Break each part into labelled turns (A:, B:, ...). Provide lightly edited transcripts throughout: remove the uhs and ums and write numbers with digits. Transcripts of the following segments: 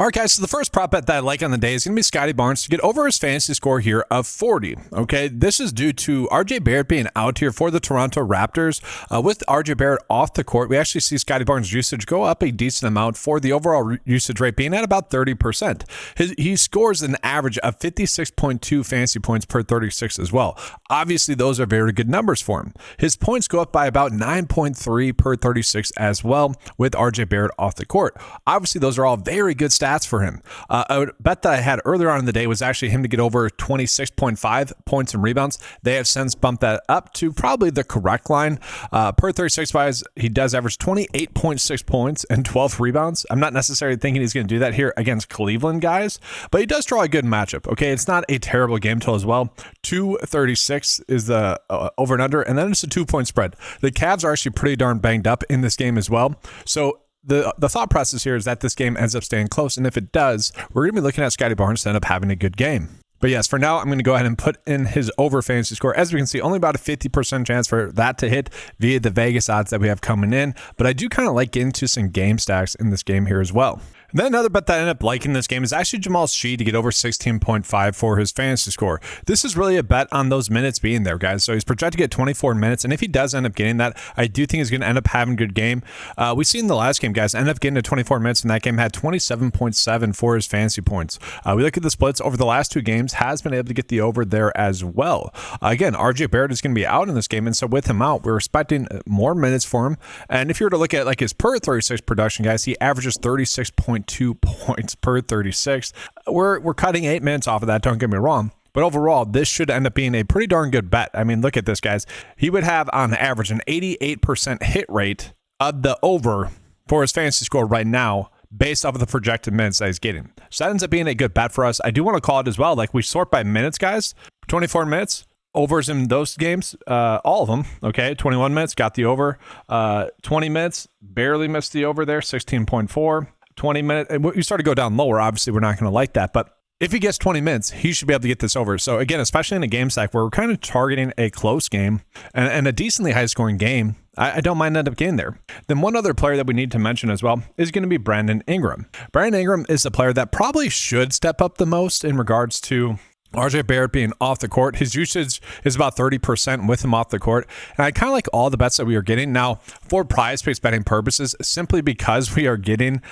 A: All right, guys, so the first prop bet that I like on the day is going to be Scottie Barnes to get over his fantasy score here of 40. Okay, this is due to RJ Barrett being out here for the Toronto Raptors. With RJ Barrett off the court, we actually see Scottie Barnes' usage go up a decent amount for the overall usage rate being at about 30%. He scores an average of 56.2 fantasy points per 36 as well. Obviously, those are very good numbers for him. His points go up by about 9.3 per 36 as well with RJ Barrett off the court. Obviously, those are all very good stats for him. A bet that I had earlier on in the day was actually him to get over 26.5 points and rebounds. They have since bumped that up to probably the correct line. Per 36 wise, he does average 28.6 points and 12 rebounds. I'm not necessarily thinking he's going to do that here against Cleveland guys, but he does draw a good matchup. Okay, it's not a terrible game total as well. 236 is the over and under, and then it's a 2-point spread. The Cavs are actually pretty darn banged up in this game as well. So the thought process here is that this game ends up staying close, and if it does, we're going to be looking at Scottie Barnes to end up having a good game. But yes, for now, I'm going to go ahead and put in his over fantasy score. As we can see, only about a 50% chance for that to hit via the Vegas odds that we have coming in. But I do kind of like getting to some game stacks in this game here as well. And then another bet that I ended up liking this game is actually Jamal Sheed to get over 16.5 for his fantasy score. This is really a bet on those minutes being there, guys. So he's projected to get 24 minutes, and if he does end up getting that, I do think he's going to end up having a good game. We seen in the last game, guys, end up getting to 24 minutes, and that game had 27.7 for his fantasy points. We look at the splits over the last two games, has been able to get the over there as well. Again, RJ Barrett is going to be out in this game, and so with him out, we're expecting more minutes for him. And if you were to look at like his per 36 production, guys, he averages 36.2 points per 36. We're cutting 8 minutes off of that, don't get me wrong. But overall, this should end up being a pretty darn good bet. I mean, look at this, guys. He would have on average an 88% hit rate of the over for his fantasy score right now, based off of the projected minutes that he's getting. So that ends up being a good bet for us. I do want to call it as well. Like, we sort by minutes, guys. 24 minutes. Overs in those games, all of them, okay? 21 minutes, got the over. 20 minutes, barely missed the over there, 16.4. 20 minutes, and you start to go down lower, obviously we're not going to like that, but if he gets 20 minutes, he should be able to get this over. So again, especially in a game stack where we're kind of targeting a close game and a decently high scoring game, I don't mind end up getting there. Then one other player that we need to mention as well is going to be Brandon Ingram. Brandon Ingram is the player that probably should step up the most in regards to RJ Barrett being off the court. His usage is about 30% with him off the court. And I kind of like all the bets that we are getting. Now, for PrizePicks betting purposes, simply because we are getting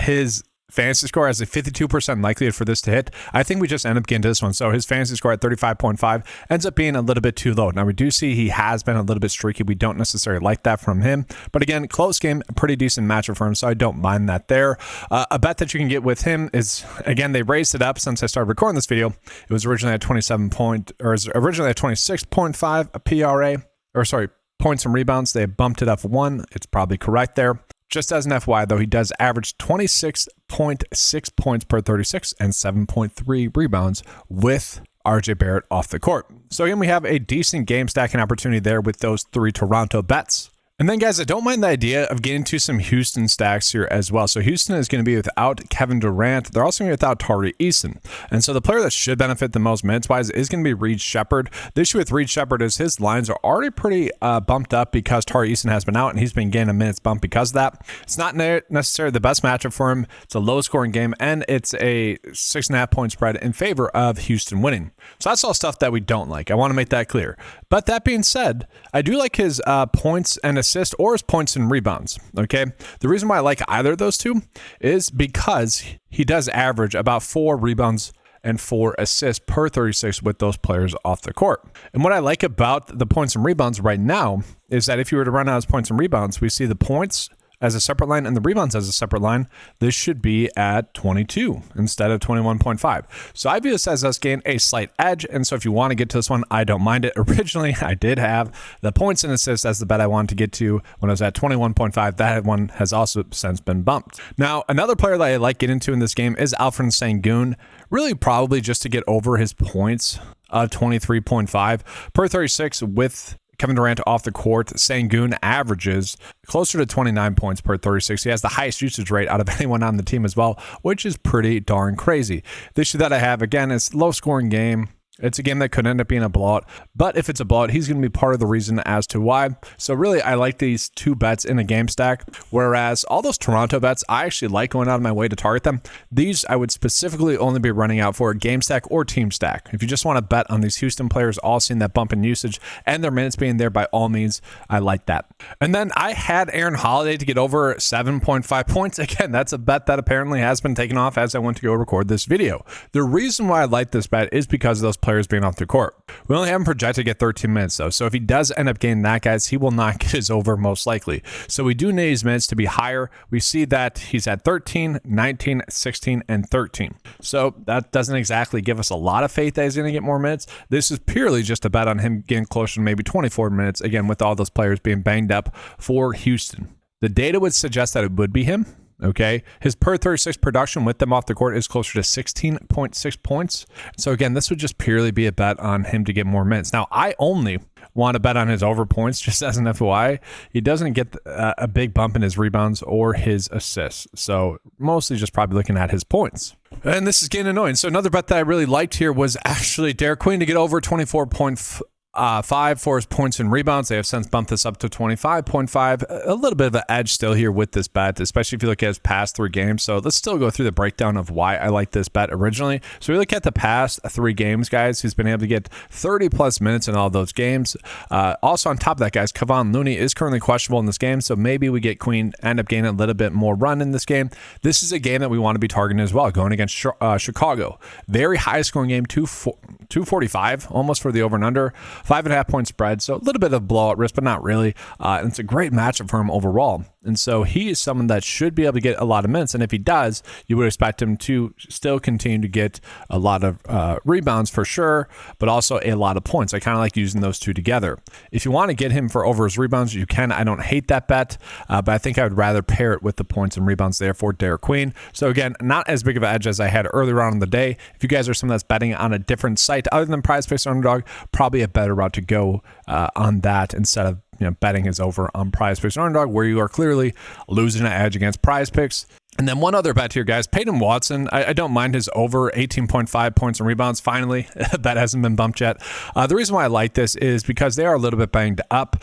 A: his fantasy score has a 52% likelihood for this to hit, I think we just end up getting to this one. So his fantasy score at 35.5 ends up being a little bit too low. Now, we do see he has been a little bit streaky. We don't necessarily like that from him. But again, close game, a pretty decent matchup for him, so I don't mind that there. A bet that you can get with him is, again, they raised it up since I started recording this video. It was originally at 26.5 PRA, points and rebounds. They bumped it up one. It's probably correct there. Just as an FYI, though, he does average 26.6 points per 36 and 7.3 rebounds with RJ Barrett off the court. So again, we have a decent game stacking opportunity there with those 3 Toronto bets. And then, guys, I don't mind the idea of getting to some Houston stacks here as well. So Houston is going to be without Kevin Durant. They're also going to be without Tari Eason. And so the player that should benefit the most minutes-wise is going to be Reed Shepherd. The issue with Reed Shepherd is his lines are already pretty bumped up because Tari Eason has been out, and he's been getting a minutes bump because of that. It's not necessarily the best matchup for him. It's a low-scoring game, and it's a 6.5-point spread in favor of Houston winning. So that's all stuff that we don't like. I want to make that clear. But that being said, I do like his points and assists or his points and rebounds, okay? The reason why I like either of those two is because he does average about 4 rebounds and 4 assists per 36 with those players off the court. And what I like about the points and rebounds right now is that if you were to run out his points and rebounds, we see the points as a separate line and the rebounds as a separate line. This should be at 22 instead of 21.5. So I view this as us getting a slight edge. And so if you want to get to this one, I don't mind it. Originally, I did have the points and assists as the bet I wanted to get to when I was at 21.5. That one has also since been bumped. Now, another player that I like getting into in this game is Alfred Sengun, really probably just to get over his points of 23.5 per 36 with Kevin Durant off the court. Sengun averages closer to 29 points per 36. He has the highest usage rate out of anyone on the team as well, which is pretty darn crazy. The issue that I have, again, is low scoring game. It's a game that could end up being a blowout, but if it's a blowout, he's going to be part of the reason as to why. So really, I like these two bets in a game stack, whereas all those Toronto bets, I actually like going out of my way to target them. These I would specifically only be running out for a game stack or team stack. If you just want to bet on these Houston players all seeing that bump in usage and their minutes being there, by all means, I like that. And then I had Aaron Holiday to get over 7.5 points. Again, that's a bet that apparently has been taken off as I went to go record this video. The reason why I like this bet is because of those players being off the court. We only have him projected to get 13 minutes though, so if he does end up getting that, guys, he will not get his over most likely. So we do need his minutes to be higher. We see that he's at 13, 19, 16, and 13. So that doesn't exactly give us a lot of faith that he's going to get more minutes. This is purely just a bet on him getting closer to maybe 24 minutes, again, with all those players being banged up for Houston. The data would suggest that it would be him. Okay, his per 36 production with them off the court is closer to 16.6 points. So again, this would just purely be a bet on him to get more minutes. Now, I only want to bet on his over points, just as an FYI. He doesn't get a big bump in his rebounds or his assists. So mostly just probably looking at his points. And this is getting annoying. So another bet that I really liked here was actually Derek Queen to get over 24.5 for his points and rebounds. They have since bumped this up to 25.5. A little bit of an edge still here with this bet, especially if you look at his past 3 games. So let's still go through the breakdown of why I like this bet originally. So we look at the past 3 games, guys. He's been able to get 30 plus minutes in all those games. Also on top of that, guys, Kevon Looney is currently questionable in this game. So maybe we get Queen end up gaining a little bit more run in this game. This is a game that we want to be targeting as well, going against Chicago. Very high scoring game, 245 almost for the over and under. 5.5 point spread, so a little bit of blowout risk, but not really. And it's a great matchup for him overall. And so he is someone that should be able to get a lot of minutes. And if he does, you would expect him to still continue to get a lot of rebounds for sure, but also a lot of points. I kind of like using those two together. If you want to get him for over his rebounds, you can. I don't hate that bet, but I think I would rather pair it with the points and rebounds there for Derek Queen. So again, not as big of an edge as I had earlier on in the day. If you guys are someone that's betting on a different site other than PrizePicks or Underdog, probably a better route to go on that instead of betting is over on PrizePicks or Underdog, where you are clearly losing an edge against PrizePicks. And then one other bet here, guys. Peyton Watson, I don't mind his over 18.5 points and rebounds. Finally, that hasn't been bumped yet. The reason why I like this is because they are a little bit banged up.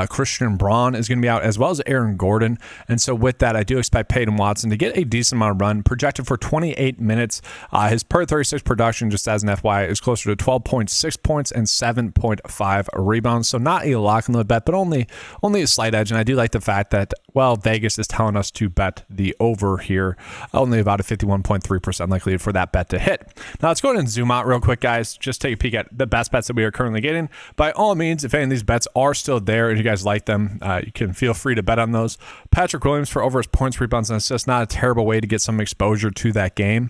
A: Christian Braun is going to be out, as well as Aaron Gordon. And so with that, I do expect Peyton Watson to get a decent amount of run, projected for 28 minutes. His per 36 production, just as an FYI, is closer to 12.6 points and 7.5 rebounds. So not a lock in the bet, but only a slight edge. And I do like the fact that, well, Vegas is telling us to bet the over here, only about a 51.3% likelihood for that bet to hit. Now let's go ahead and zoom out real quick, guys. Just take a peek at the best bets that we are currently getting. By all means, if any of these bets are still there and you guys like them, you can feel free to bet on those. Patrick Williams for over his points, rebounds, and assists, not a terrible way to get some exposure to that game.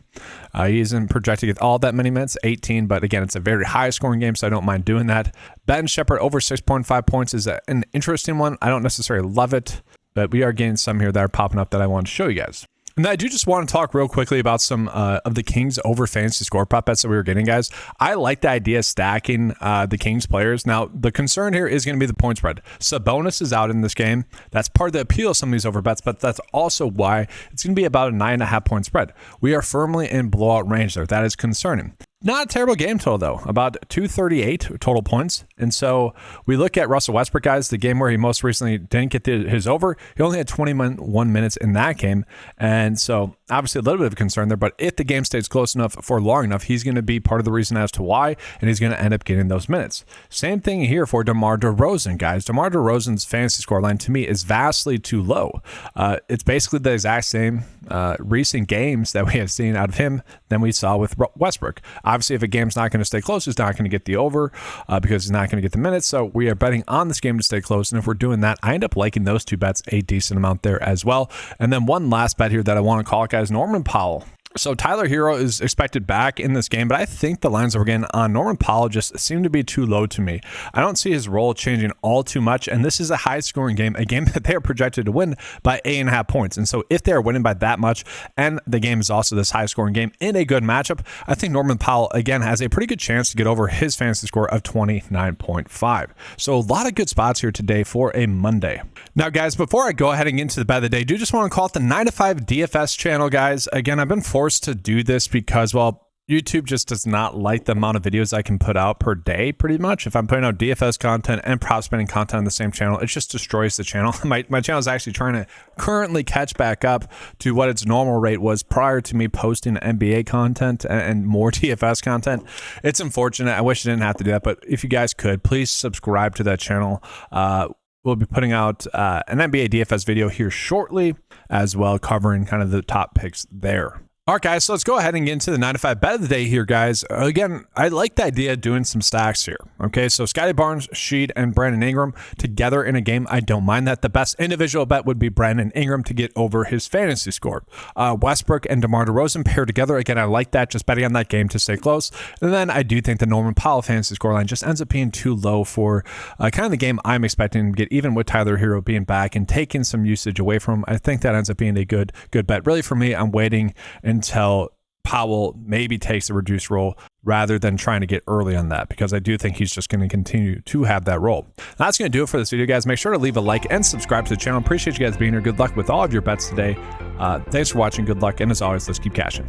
A: He isn't projected to get all that many minutes, 18, but again, it's a very high scoring game, so I don't mind doing that. Ben Shepherd over 6.5 points is an interesting one. I don't necessarily love it, but we are getting some here that are popping up that I want to show you guys. And I do just want to talk real quickly about some of the Kings over fantasy score prop bets that we were getting, guys. I like the idea of stacking the Kings players. Now, the concern here is going to be the point spread. Sabonis is out in this game. That's part of the appeal of some of these over bets, but that's also why it's going to be about a 9.5 point spread. We are firmly in blowout range there. That is concerning. Not a terrible game total, though. About 238 total points. And so we look at Russell Westbrook, guys, the game where he most recently didn't get his over. He only had 21 minutes in that game. And so obviously a little bit of concern there. But if the game stays close enough for long enough, he's going to be part of the reason as to why, and he's going to end up getting those minutes. Same thing here for DeMar DeRozan, guys. DeMar DeRozan's fantasy score line, to me, is vastly too low. It's basically the exact same recent games that we have seen out of him than we saw with Westbrook. Obviously, if a game's not going to stay close, he's not going to get the over because he's not going to get the minutes. So we are betting on this game to stay close. And if we're doing that, I end up liking those two bets a decent amount there as well. And then one last bet here that I want to call it, guys, Norman Powell. So Tyler Hero is expected back in this game, but I think the lines that we're getting on Norman Powell just seem to be too low to me. I don't see his role changing all too much, and this is a high-scoring game, a game that they are projected to win by 8.5 points. And so if they are winning by that much, and the game is also this high-scoring game in a good matchup, I think Norman Powell, again, has a pretty good chance to get over his fantasy score of 29.5. So a lot of good spots here today for a Monday. Now, guys, before I go ahead and get into the bet of the day, I do just want to call it the 9 to 5 DFS channel, guys. Again, I've been forced to do this because, well, YouTube just does not like the amount of videos I can put out per day, pretty much. If I'm putting out DFS content and prop spending content on the same channel, it just destroys the channel. My channel is actually trying to currently catch back up to what its normal rate was prior to me posting NBA content and more DFS content. It's unfortunate. I wish I didn't have to do that, but if you guys could, please subscribe to that channel. We'll be putting out an NBA DFS video here shortly as well, covering kind of the top picks there. All right, guys, so let's go ahead and get into the 9 to 5 bet of the day here, guys. Again, I like the idea of doing some stacks here. Okay, so Scotty Barnes, Sheed, and Brandon Ingram together in a game. I don't mind that. The best individual bet would be Brandon Ingram to get over his fantasy score. Westbrook and DeMar DeRozan paired together. Again, I like that, just betting on that game to stay close. And then I do think the Norman Powell fantasy scoreline just ends up being too low for kind of the game I'm expecting to get, even with Tyler Hero being back and taking some usage away from him. I think that ends up being a good bet. Really, for me, I'm waiting until Powell maybe takes a reduced role rather than trying to get early on that, because I do think he's just going to continue to have that role. That's going to do it for this video, guys. Make sure to leave a like and subscribe to the channel. Appreciate you guys being here. Good luck with all of your bets today. Thanks for watching. Good luck. And as always, let's keep cashing.